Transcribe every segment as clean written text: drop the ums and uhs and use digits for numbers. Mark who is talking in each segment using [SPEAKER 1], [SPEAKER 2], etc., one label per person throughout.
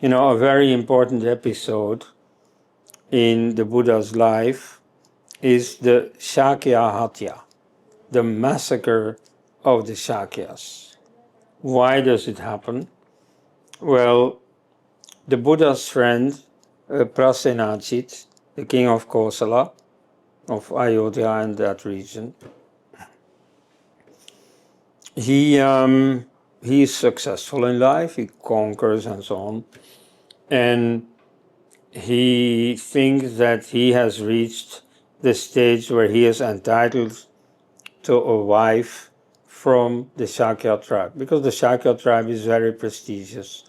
[SPEAKER 1] a very important episode in the Buddha's life is the Shakya Hatya, the massacre of the Shakyas. Why does it happen? Well, the Buddha's friend, Prasenajit, the king of Kosala, of Ayodhya and that region, he is successful in life, he conquers and so on, and he thinks that he has reached the stage where he is entitled to a wife from the Shakya tribe, because the Shakya tribe is very prestigious.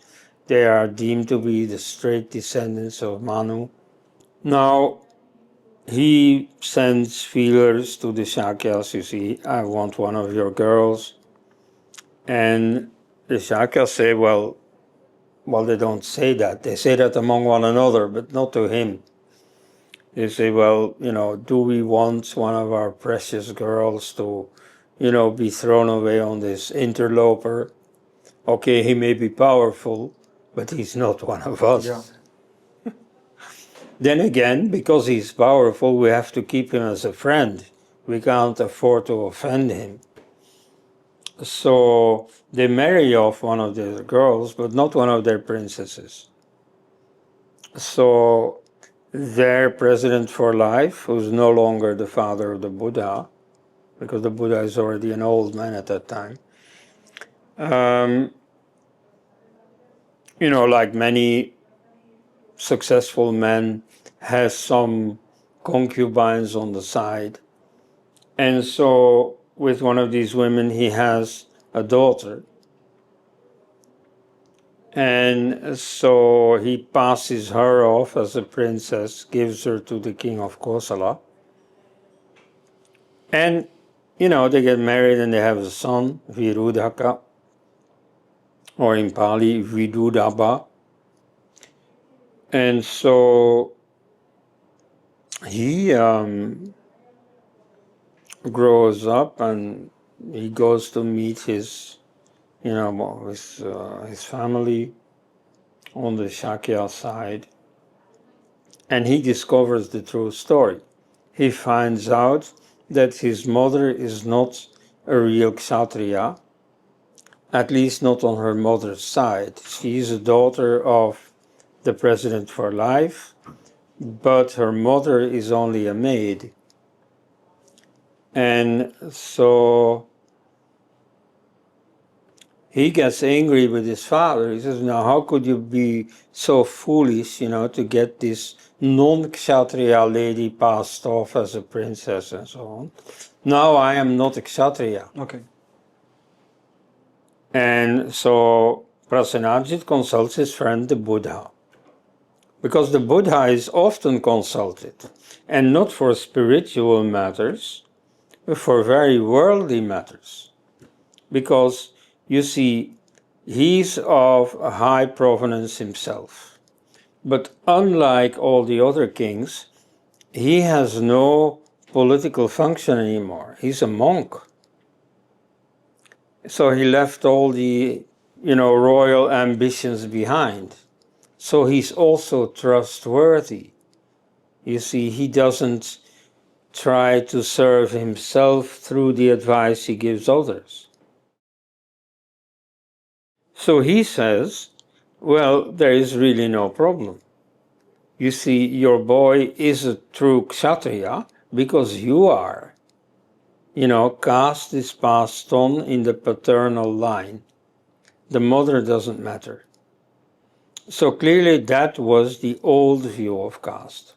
[SPEAKER 1] They are deemed to be the straight descendants of Manu. Now, he sends feelers to the Shakyas, you see, I want one of your girls. And the Shakyas say, well, they don't say that. They say that among one another, but not to him. They say, well, do we want one of our precious girls to, be thrown away on this interloper? Okay, he may be powerful, but he's not one of us. Yeah. Then again, because he's powerful, we have to keep him as a friend. We can't afford to offend him. So they marry off one of their girls, but not one of their princesses. So their president for life, who's no longer the father of the Buddha, because the Buddha is already an old man at that time, like many successful men, has some concubines on the side. And so with one of these women, he has a daughter. And so he passes her off as a princess, gives her to the king of Kosala. And, they get married and they have a son, Virudhaka, or in Pali, Vidudaba. And so he grows up and he goes to meet his family on the Shakya side, and he discovers the true story. He finds out that his mother is not a real Kshatriya, at least not on her mother's side. She is a daughter of the president for life, but her mother is only a maid. And so he gets angry with his father. He says, now how could you be so foolish, to get this non-Kshatriya lady passed off as a princess and so on. Now I am not a Kshatriya.
[SPEAKER 2] Okay.
[SPEAKER 1] And so Prasenajit consults his friend the Buddha. Because the Buddha is often consulted, and not for spiritual matters, but for very worldly matters. Because, you see, he's of a high provenance himself. But unlike all the other kings, he has no political function anymore. He's a monk. So he left all the, royal ambitions behind. So he's also trustworthy. You see, he doesn't try to serve himself through the advice he gives others. So he says, well, there is really no problem. You see, your boy is a true Kshatriya because you are. Caste is passed on in the paternal line. The mother doesn't matter. So clearly that was the old view of caste.